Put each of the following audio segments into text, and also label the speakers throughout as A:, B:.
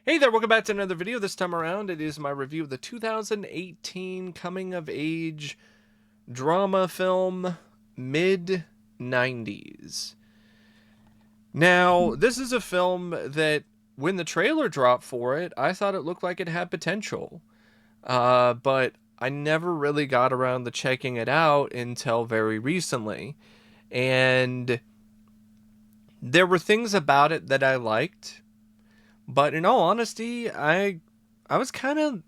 A: Hey there, welcome back to another video. This time around, it is my review of the 2018 coming-of-age drama film, Mid90s. Now, this is a film that, when the trailer dropped for it, I thought it looked like it had potential. But I never really got around to checking it out until very recently. And there were things about it that I liked. But in all honesty, I was kind of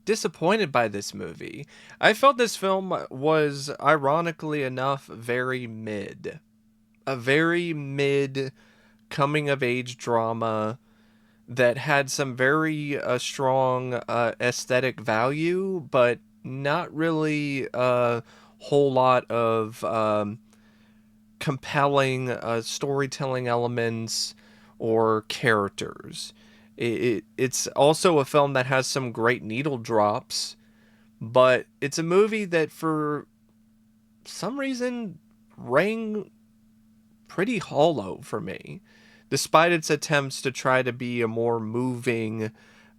A: disappointed by this movie. I felt this film was, ironically enough, very mid. A very mid coming of age drama that had some very strong aesthetic value, but not really a whole lot of compelling storytelling elements or characters. It's also a film that has some great needle drops, but it's a movie that for some reason rang pretty hollow for me, despite its attempts to try to be a more moving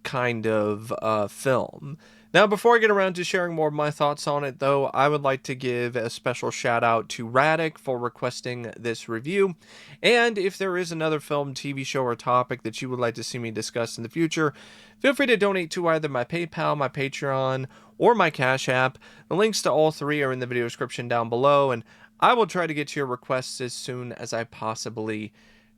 A: kind of film. Now, before I get around to sharing more of my thoughts on it, though, I would like to give a special shout out to Radic for requesting this review. And if there is another film, TV show, or topic that you would like to see me discuss in the future, feel free to donate to either my PayPal, my Patreon, or my Cash App. The links to all three are in the video description down below, and I will try to get to your requests as soon as I possibly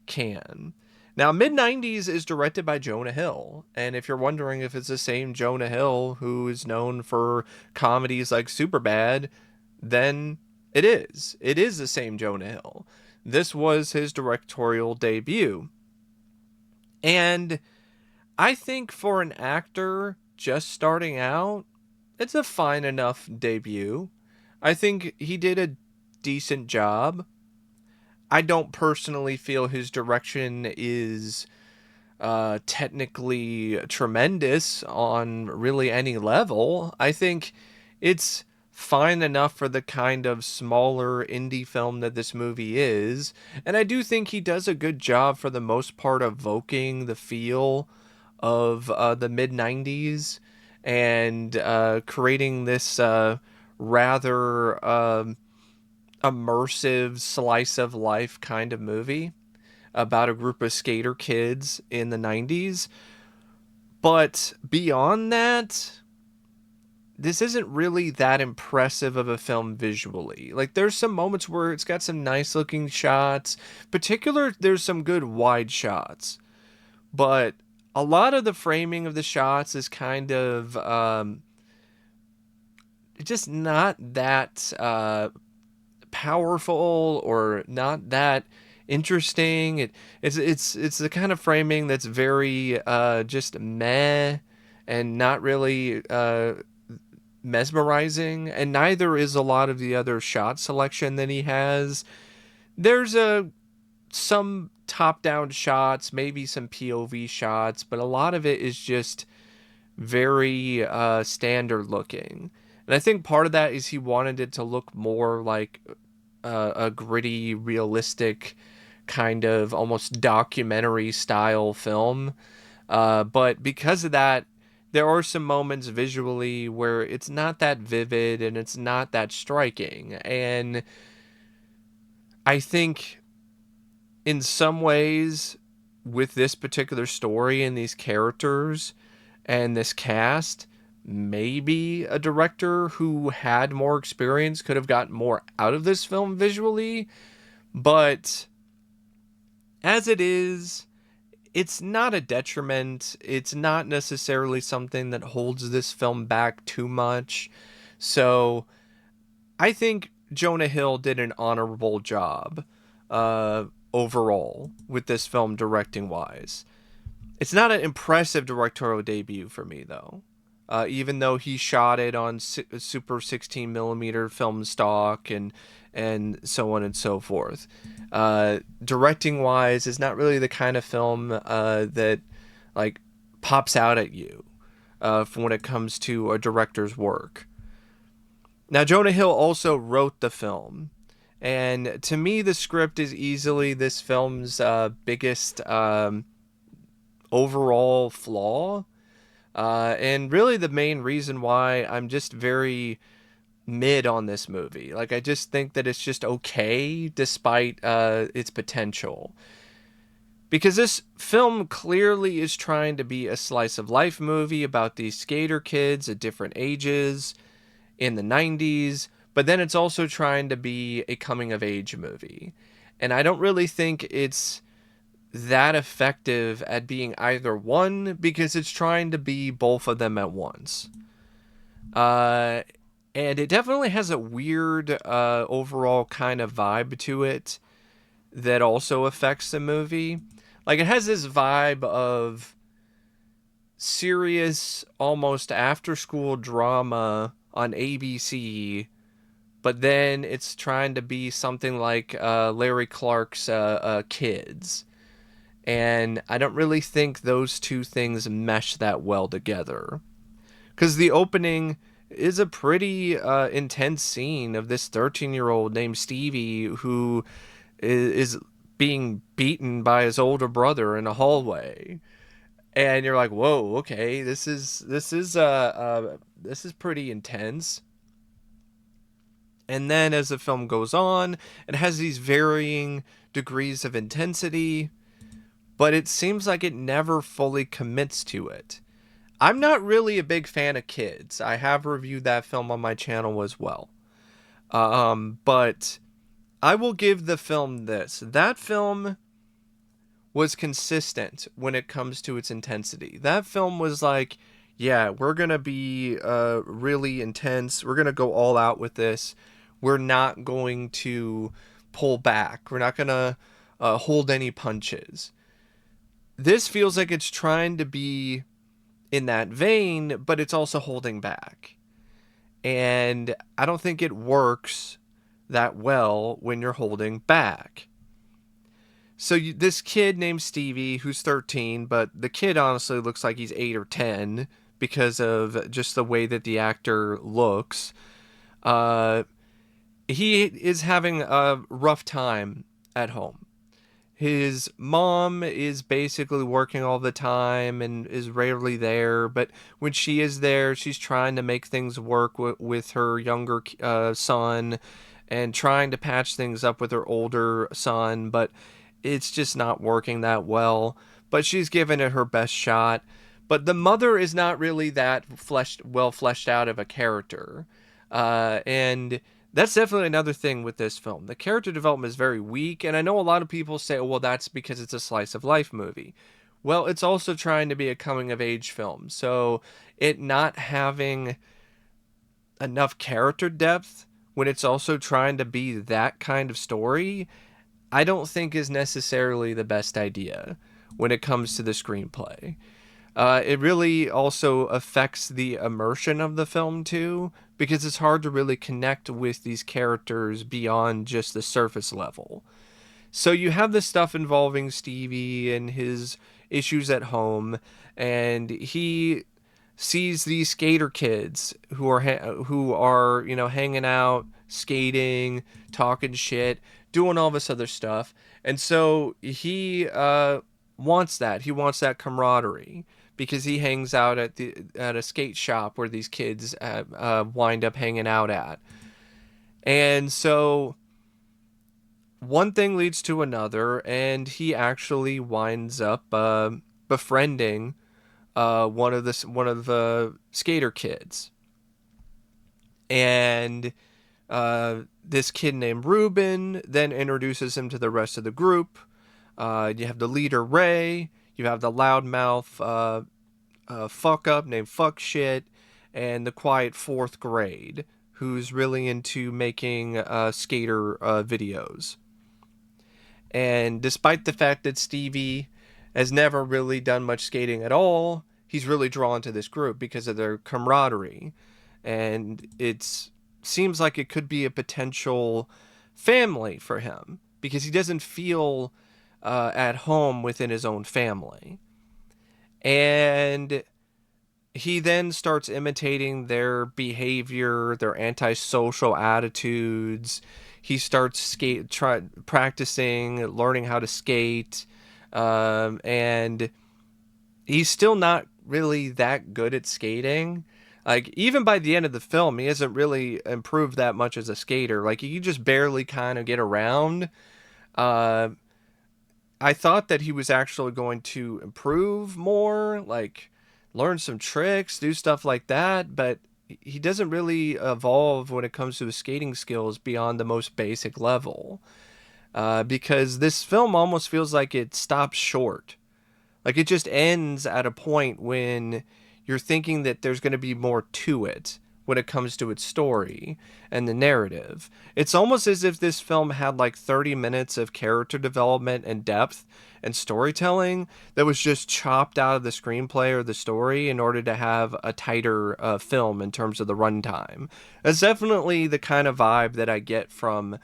A: can. Now, Mid90s is directed by Jonah Hill, and if you're wondering if it's the same Jonah Hill who is known for comedies like Superbad, then it is. It is the same Jonah Hill. This was his directorial debut. And I think for an actor just starting out, it's a fine enough debut. I think he did a decent job. I don't personally feel his direction is technically tremendous on really any level. I think it's fine enough for the kind of smaller indie film that this movie is. And I do think he does a good job for the most part evoking the feel of the mid-90s and creating this rather immersive slice of life kind of movie about a group of skater kids in the 90s. But beyond that, this isn't really that impressive of a film visually. Like, there's some moments where it's got some nice looking shots. There's some good wide shots. But a lot of the framing of the shots is kind of just not that powerful or not that interesting. It's the kind of framing that's very just meh and not really mesmerizing, and neither is a lot of the other shot selection that he has. There's some top-down shots, maybe some POV shots, but a lot of it is just very standard looking. And I think part of that is he wanted it to look more like a gritty, realistic, kind of almost documentary style film. But because of that, there are some moments visually where it's not that vivid and it's not that striking. And I think in some ways, with this particular story and these characters and this cast, maybe a director who had more experience could have gotten more out of this film visually. But as it is, it's not a detriment. It's not necessarily something that holds this film back too much. So I think Jonah Hill did an honorable job overall with this film directing wise. It's not an impressive directorial debut for me, though. Even though he shot it on super 16 millimeter film stock and so on and so forth. Directing wise is not really the kind of film that like pops out at you when it comes to a director's work. Now, Jonah Hill also wrote the film, and to me, the script is easily this film's biggest overall flaw. And really the main reason why I'm just very mid on this movie. Like, I just think that it's just okay despite its potential. Because this film clearly is trying to be a slice of life movie about these skater kids at different ages in the 90s, but then it's also trying to be a coming of age movie. And I don't really think it's that effective at being either one because it's trying to be both of them at once. Uh, and it definitely has a weird overall kind of vibe to it that also affects the movie. Like, it has this vibe of serious, almost after school drama on ABC, but then it's trying to be something like Larry Clark's Kids. And I don't really think those two things mesh that well together. Because the opening is a pretty intense scene of this 13-year-old named Stevie who is being beaten by his older brother in a hallway, and you're like, whoa, okay, this is pretty intense. And then as the film goes on, it has these varying degrees of intensity, but it seems like it never fully commits to it. I'm not really a big fan of Kids. I have reviewed that film on my channel as well. But I will give the film this. That film was consistent when it comes to its intensity. That film was like, yeah, we're going to be really intense. We're going to go all out with this. We're not going to pull back. We're not going to hold any punches. This feels like it's trying to be in that vein, but it's also holding back. And I don't think it works that well when you're holding back. So this kid named Stevie, who's 13, but the kid honestly looks like he's 8 or 10 because of just the way that the actor looks. He is having a rough time at home. His mom is basically working all the time and is rarely there, but when she is there, she's trying to make things work with her younger son and trying to patch things up with her older son, but it's just not working that well. But she's given it her best shot. But the mother is not really that well fleshed out of a character. And that's definitely another thing with this film. The character development is very weak, and I know a lot of people say, oh, well, that's because it's a slice of life movie. Well, it's also trying to be a coming of age film, so it not having enough character depth when it's also trying to be that kind of story, I don't think is necessarily the best idea when it comes to the screenplay. It really also affects the immersion of the film too, because it's hard to really connect with these characters beyond just the surface level. So you have this stuff involving Stevie and his issues at home, and he sees these skater kids who are hanging out, skating, talking shit, doing all this other stuff, and so he wants that. He wants that camaraderie because he hangs out at a skate shop where these kids wind up hanging out at. And so one thing leads to another, and he actually winds up befriending one of the skater kids. And this kid named Ruben then introduces him to the rest of the group. You have the leader, Ray. You have the loudmouth fuck up named Fuck Shit. And the quiet fourth grade, who's really into making skater videos. And despite the fact that Stevie has never really done much skating at all, he's really drawn to this group because of their camaraderie. And it seems like it could be a potential family for him because he doesn't feel at home within his own family. And he then starts imitating their behavior, their antisocial attitudes. He starts practicing, learning how to skate, and he's still not really that good at skating. Like, even by the end of the film, he hasn't really improved that much as a skater. Like, he can just barely kind of get around. Uh, I thought that he was actually going to improve more, like learn some tricks, do stuff like that, but he doesn't really evolve when it comes to his skating skills beyond the most basic level. Because this film almost feels like it stops short. Like it just ends at a point when you're thinking that there's going to be more to it when it comes to its story and the narrative. It's almost as if this film had like 30 minutes of character development and depth and storytelling that was just chopped out of the screenplay or the story in order to have a tighter film in terms of the runtime. That's definitely the kind of vibe that I get from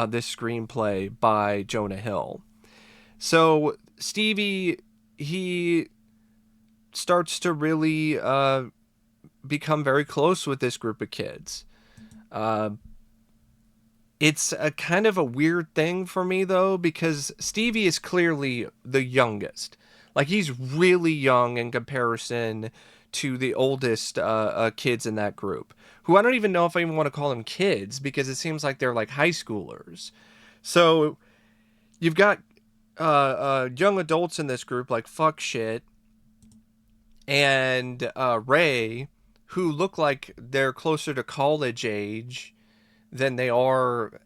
A: this screenplay by Jonah Hill. So Stevie, he starts to really become very close with this group of kids. Uh, it's a kind of a weird thing for me though, because Stevie is clearly the youngest. Like he's really young in comparison to the oldest kids in that group, who I don't even know if I even want to call them kids because it seems like they're like high schoolers. So you've got young adults in this group like fuck shit and Ray, who look like they're closer to college age than they are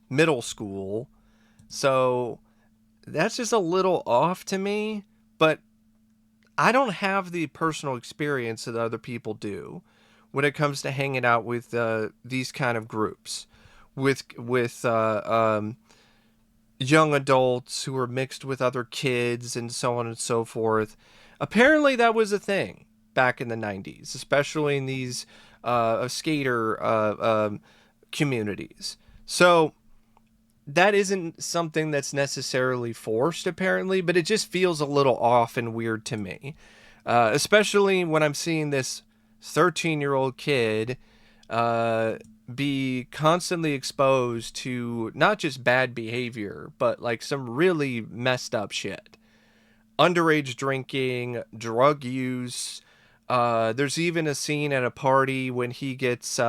A: middle school. So that's just a little off to me, but I don't have the personal experience that other people do when it comes to hanging out with these kind of groups, with young adults who are mixed with other kids and so on and so forth. Apparently, that was a thing back in the 90s, especially in these skater communities. So that isn't something that's necessarily forced, apparently, but it just feels a little off and weird to me. Especially when I'm seeing this 13-year-old kid uh, be constantly exposed to not just bad behavior, but like some really messed up shit. Underage drinking, drug use. There's even a scene at a party when he gets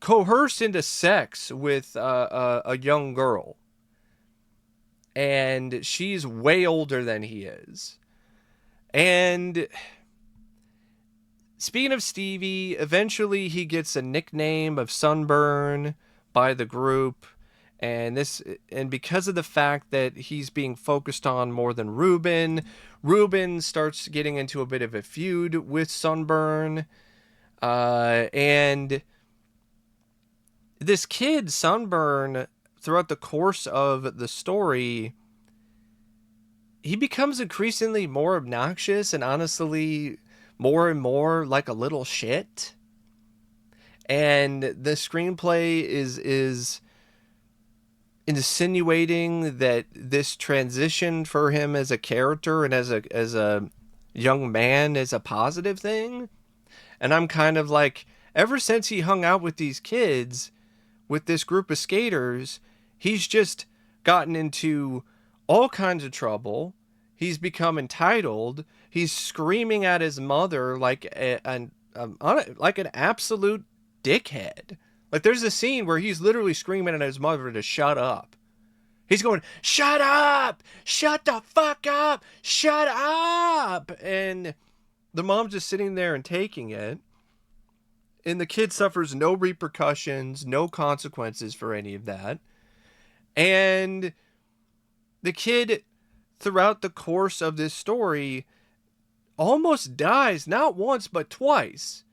A: coerced into sex with a young girl. And she's way older than he is. And speaking of Stevie, eventually he gets a nickname of Sunburn by the group. And because of the fact that he's being focused on more than Ruben starts getting into a bit of a feud with Sunburn. And this kid, Sunburn, throughout the course of the story, he becomes increasingly more obnoxious and honestly more and more like a little shit. And the screenplay is insinuating that this transition for him as a character and as a young man is a positive thing. And I'm kind of like, ever since he hung out with these kids, with this group of skaters, he's just gotten into all kinds of trouble. He's become entitled. He's screaming at his mother like like an absolute dickhead. Like there's a scene where he's literally screaming at his mother to shut up. He's going, "Shut up! Shut the fuck up! Shut up!" And the mom's just sitting there and taking it. And the kid suffers no repercussions, no consequences for any of that. And the kid, throughout the course of this story, almost dies, not once, but twice.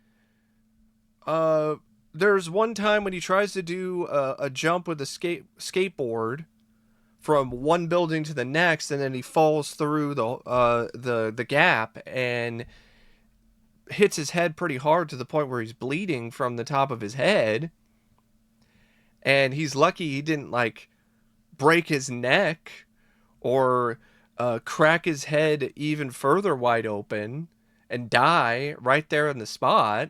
A: There's one time when he tries to do a jump with a skateboard from one building to the next, and then he falls through the gap and hits his head pretty hard to the point where he's bleeding from the top of his head. And he's lucky he didn't like break his neck or crack his head even further wide open and die right there on the spot.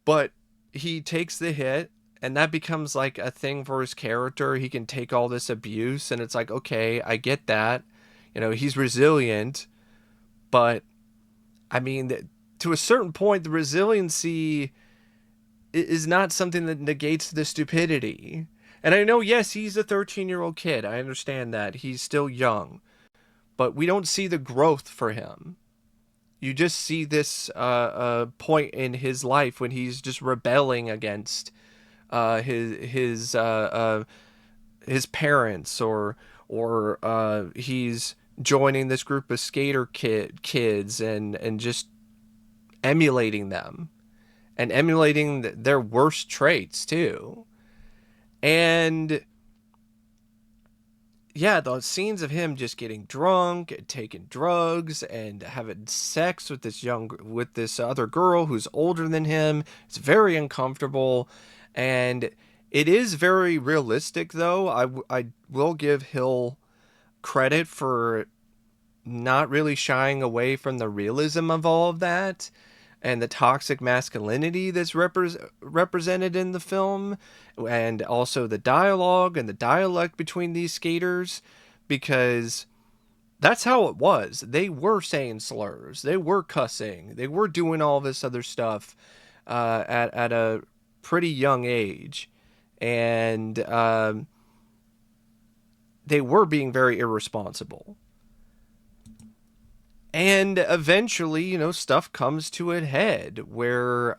A: But he takes the hit, and that becomes like a thing for his character. He can take all this abuse, and it's like, okay, I get that. He's resilient, but I mean, to a certain point, the resiliency is not something that negates the stupidity. And I know, yes, he's a 13-year-old kid. I understand that. He's still young. But we don't see the growth for him. You just see this point in his life when he's just rebelling against his parents, or he's joining this group of skater kids and just emulating them and emulating their worst traits too. And yeah, the scenes of him just getting drunk and taking drugs and having sex with this other girl who's older than him, it's very uncomfortable. And it is very realistic, though. I will give Hill credit for not really shying away from the realism of all of that and the toxic masculinity that's represented in the film, and also the dialogue and the dialect between these skaters, because that's how it was. They were saying slurs, they were cussing, they were doing all this other stuff at a pretty young age, and they were being very irresponsible. And eventually, stuff comes to a head where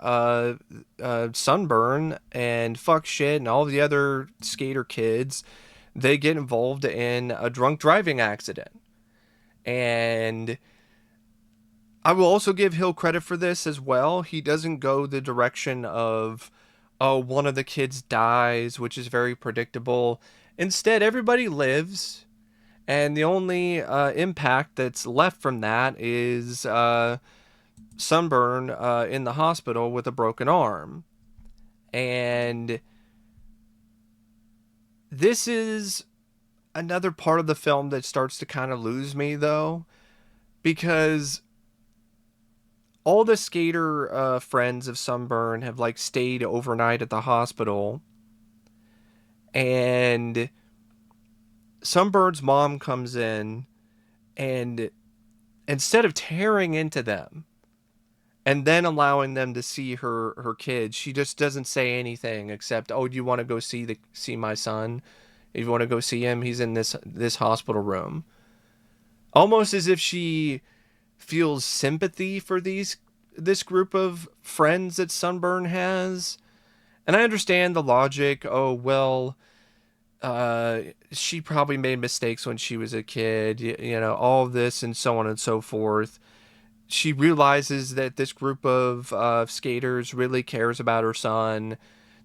A: Sunburn and Fuck Shit and all the other skater kids, they get involved in a drunk driving accident. And I will also give Hill credit for this as well. He doesn't go the direction of, oh, one of the kids dies, which is very predictable. Instead, everybody lives. And the only impact that's left from that is Sunburn in the hospital with a broken arm. And this is another part of the film that starts to kind of lose me, though, because all the skater friends of Sunburn have stayed overnight at the hospital, and Sunburn's mom comes in, and instead of tearing into them and then allowing them to see her kids, she just doesn't say anything except, "Oh, do you want to go see my son? If you want to go see him, he's in this hospital room." Almost as if she feels sympathy for this group of friends that Sunburn has. And I understand the logic. Oh, well, she probably made mistakes when she was a kid, all of this and so on and so forth. She realizes that this group of skaters really cares about her son.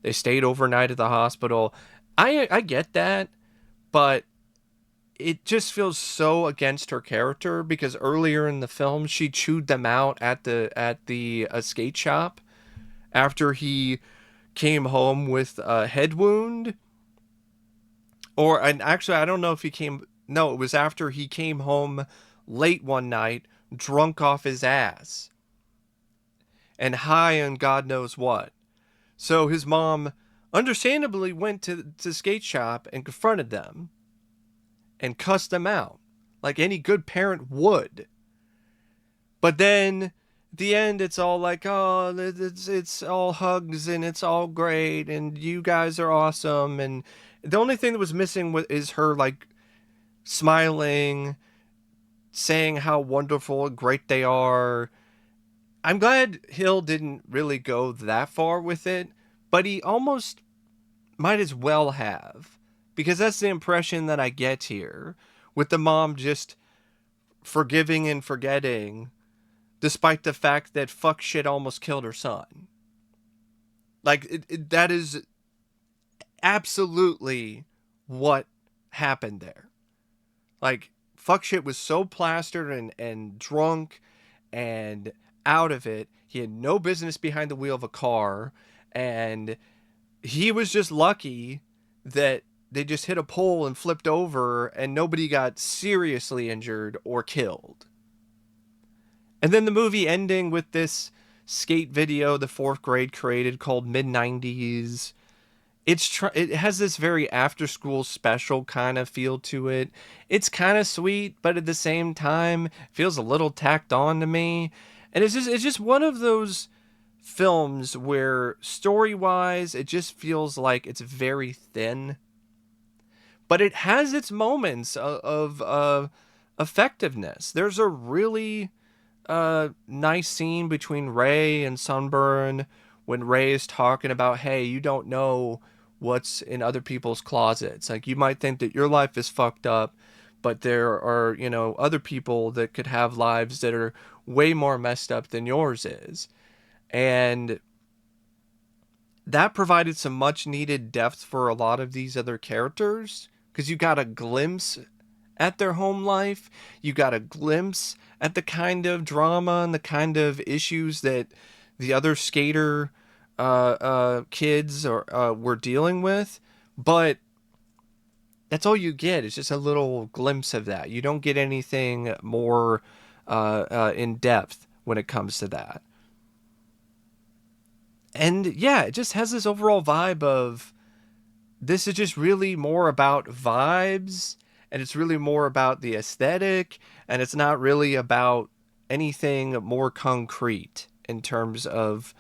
A: They stayed overnight at the hospital. I get that, but it just feels so against her character, because earlier in the film she chewed them out at the skate shop after he came home with a head wound. And actually, I don't know if he came. No, it was after he came home late one night, drunk off his ass, and high on God knows what. So his mom, understandably, went to the skate shop and confronted them, and cussed them out, like any good parent would. But then, at the end, it's all like, oh, it's all hugs and it's all great and you guys are awesome. And the only thing that was missing is her smiling, saying how wonderful and great they are. I'm glad Hill didn't really go that far with it, but he almost might as well have, because that's the impression that I get here, with the mom just forgiving and forgetting, despite the fact that fuck shit almost killed her son. That is absolutely what happened there. Fuck shit was so plastered and drunk and out of it. He had no business behind the wheel of a car, and he was just lucky that they just hit a pole and flipped over and nobody got seriously injured or killed. And then the movie ending with this skate video the fourth grade created called Mid90s. it has this very after school special kind of feel to it. It's kind of sweet, but at the same time feels a little tacked on to me. And it's just one of those films where story wise it just feels like it's very thin, but it has its moments of effectiveness. There's a really nice scene between Ray and Sunburn when Ray is talking about, hey, you don't know what's in other people's closets. Like, you might think that your life is fucked up, but there are, other people that could have lives that are way more messed up than yours is. And that provided some much needed depth for a lot of these other characters because you got a glimpse at their home life. You got a glimpse at the kind of drama and the kind of issues that the other skater kids were dealing with. But that's all you get. It's just a little glimpse of that. You don't get anything more in depth when it comes to that. And yeah, it just has this overall vibe of this is just really more about vibes, and it's really more about the aesthetic, and it's not really about anything more concrete in terms of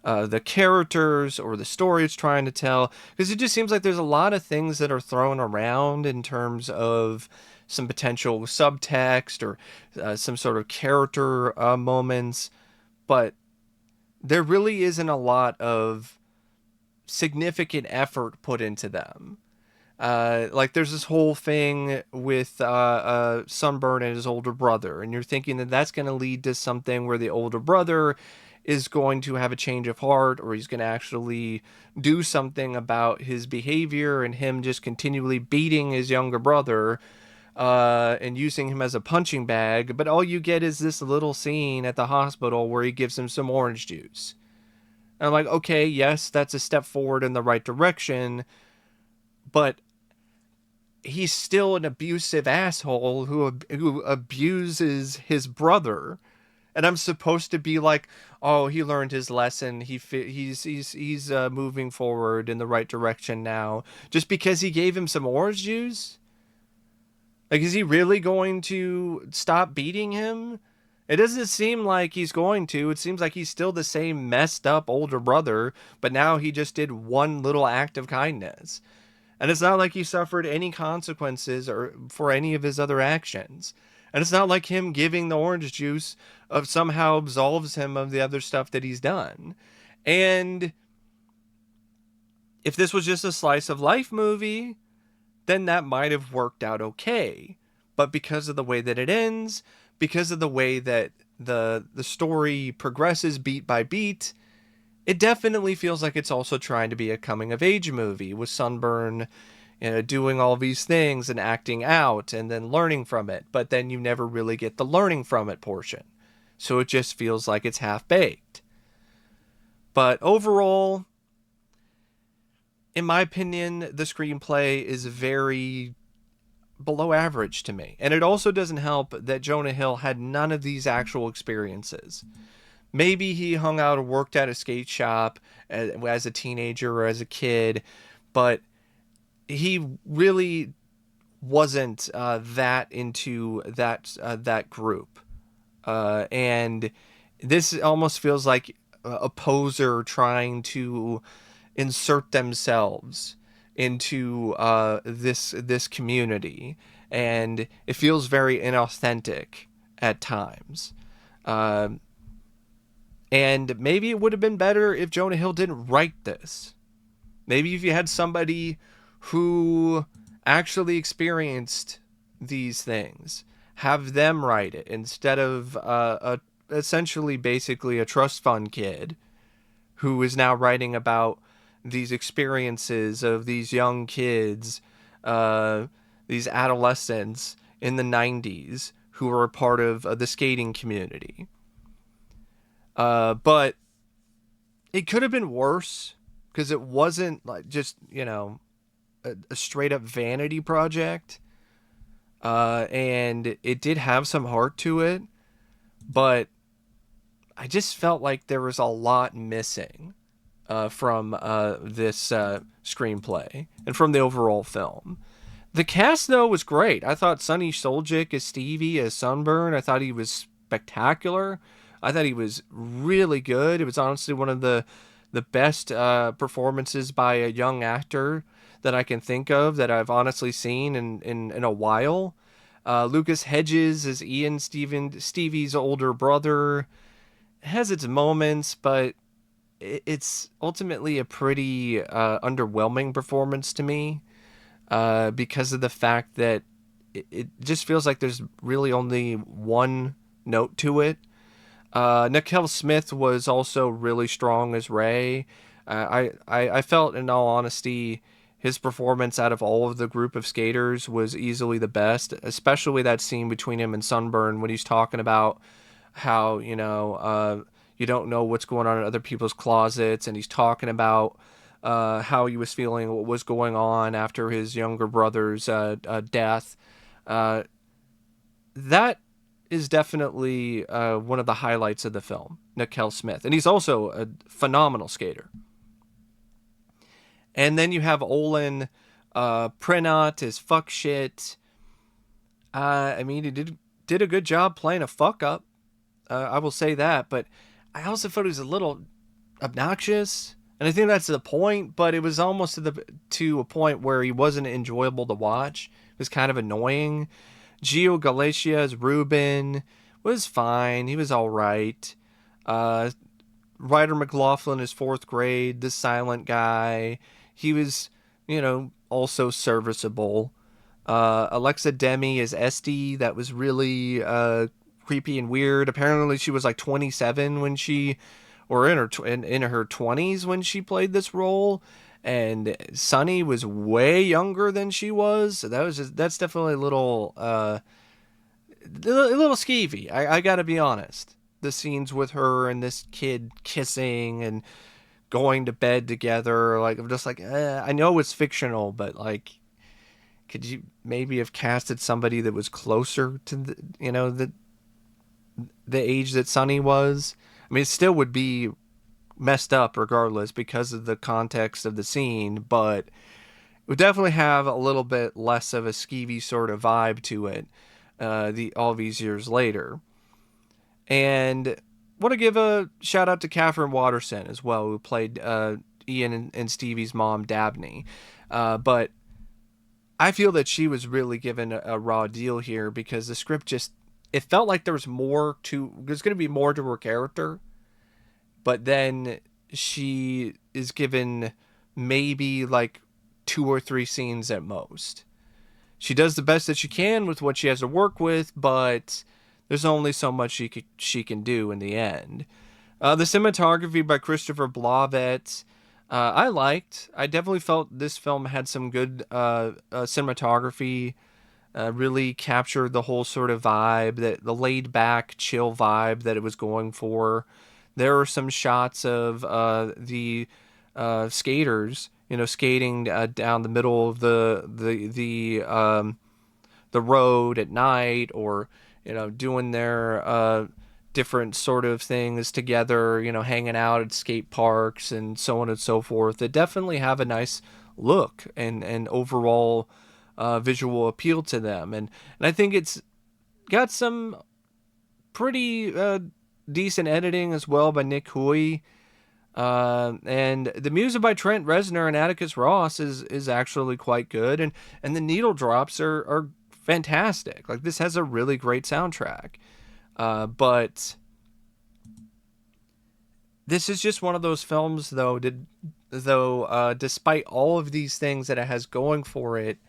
A: the characters or the story it's trying to tell, because it just seems like there's a lot of things that are thrown around in terms of some potential subtext or some sort of character moments, but there really isn't a lot of significant effort put into them. Like there's this whole thing with Sunburn and his older brother, and you're thinking that that's going to lead to something where the older brother is going to have a change of heart, or he's going to actually do something about his behavior and him just continually beating his younger brother and using him as a punching bag. But all you get is this little scene at the hospital where he gives him some orange juice. And I'm like, okay, yes, that's a step forward in the right direction, but he's still an abusive asshole who abuses his brother. And I'm supposed to be like, oh, he learned his lesson. He's moving forward in the right direction now, just because he gave him some orange juice. Like, is he really going to stop beating him? It doesn't seem like he's going to. It seems like he's still the same messed up older brother, but now he just did one little act of kindness. And it's not like he suffered any consequences or for any of his other actions. And it's not like him giving the orange juice of somehow absolves him of the other stuff that he's done. And if this was just a slice of life movie, then that might have worked out okay. But because of the way that it ends, because of the way that the story progresses beat by beat, it definitely feels like it's also trying to be a coming of age movie with Sunburn, doing all these things and acting out and then learning from it. But then you never really get the learning from it portion. So it just feels like it's half baked. But overall, in my opinion, the screenplay is very below average to me. And it also doesn't help that Jonah Hill had none of these actual experiences. Maybe he hung out or worked at a skate shop as a teenager or as a kid, but he really wasn't that into that group. And this almost feels like a poser trying to insert themselves into this community, and it feels very inauthentic at times. And maybe it would have been better if Jonah Hill didn't write this. Maybe if you had somebody who actually experienced these things, have them write it instead of essentially basically a trust fund kid who is now writing about these experiences of these young kids, these adolescents in the 90s who were a part of the skating community. But it could have been worse because it wasn't like just, a straight up vanity project. And it did have some heart to it, but I just felt like there was a lot missing. from this screenplay and from the overall film. The cast, though, was great. I thought Sunny Suljic as Stevie, as Sunburn, I thought he was spectacular. I thought he was really good. It was honestly one of the best performances by a young actor that I can think of that I've honestly seen in a while. Lucas Hedges is Stevie's older brother. It has its moments, but it's ultimately a pretty underwhelming performance to me because of the fact that it just feels like there's really only one note to it. Na-Kel Smith was also really strong as Ray. I felt, in all honesty, his performance out of all of the group of skaters was easily the best, especially that scene between him and Sunburn when he's talking about how, you don't know what's going on in other people's closets, and he's talking about how he was feeling, what was going on after his younger brother's death. Uh, that is definitely one of the highlights of the film, Na-Kel Smith. And he's also a phenomenal skater. And then you have Olin Prenot as fuck shit. I mean, he did a good job playing a fuck up. I will say that. But I also thought he was a little obnoxious. And I think that's the point. But it was almost to a point where he wasn't enjoyable to watch. It was kind of annoying. Gio Galatia as Ruben was fine. He was all right. Ryder McLaughlin is fourth grade, the silent guy. He was, also serviceable. Alexa Demie is Esty. That was really creepy and weird. Apparently, she was like 27 when she, or in her 20s when she played this role. And Sunny was way younger than she was. So that's definitely a little skeevy. I gotta be honest. The scenes with her and this kid kissing and going to bed together, like I'm just like, I know it's fictional, but like, could you maybe have casted somebody that was closer to the age that Sunny was? I mean, it still would be messed up regardless because of the context of the scene, but it would definitely have a little bit less of a skeevy sort of vibe to it. All these years later. And want to give a shout out to Katherine Waterston as well, who played Ian and Stevie's mom, Dabney. But I feel that she was really given a raw deal here because the script it felt like there's going to be more to her character, but then she is given maybe like 2 or 3 scenes at most. She does the best that she can with what she has to work with, but there's only so much she can do in the end. The cinematography by Christopher Blavet, I liked. I definitely felt this film had some good cinematography. Really captured the whole sort of vibe, the laid back, chill vibe that it was going for. There were some shots of the skaters, skating down the middle of the road at night, or doing their different sort of things together, hanging out at skate parks and so on and so forth, that definitely have a nice look and overall visual appeal to them. And I think it's got some pretty decent editing as well by Nick Hui. And the music by Trent Reznor and Atticus Ross is actually quite good, and the needle drops are fantastic. Like, this has a really great soundtrack, but this is just one of those films, though. Despite all of these things that it has going for it,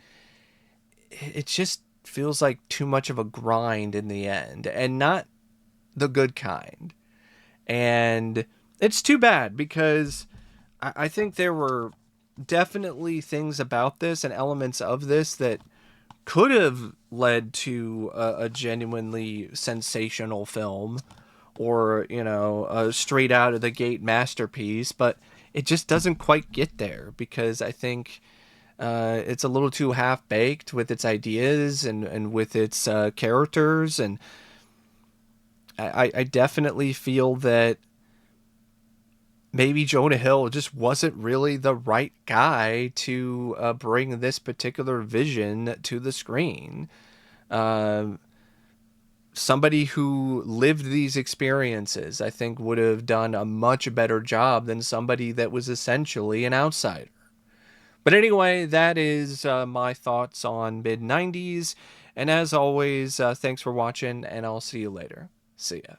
A: it just feels like too much of a grind in the end, and not the good kind. And it's too bad because I think there were definitely things about this and elements of this that could have led to a genuinely sensational film, or a straight out of the gate masterpiece, but it just doesn't quite get there because I think it's a little too half baked with its ideas and with its characters, and I definitely feel that maybe Jonah Hill just wasn't really the right guy to bring this particular vision to the screen. Um, Somebody who lived these experiences, I think, would have done a much better job than somebody that was essentially an outsider. But anyway, that is my thoughts on mid 90s. And as always, thanks for watching, and I'll see you later. See ya.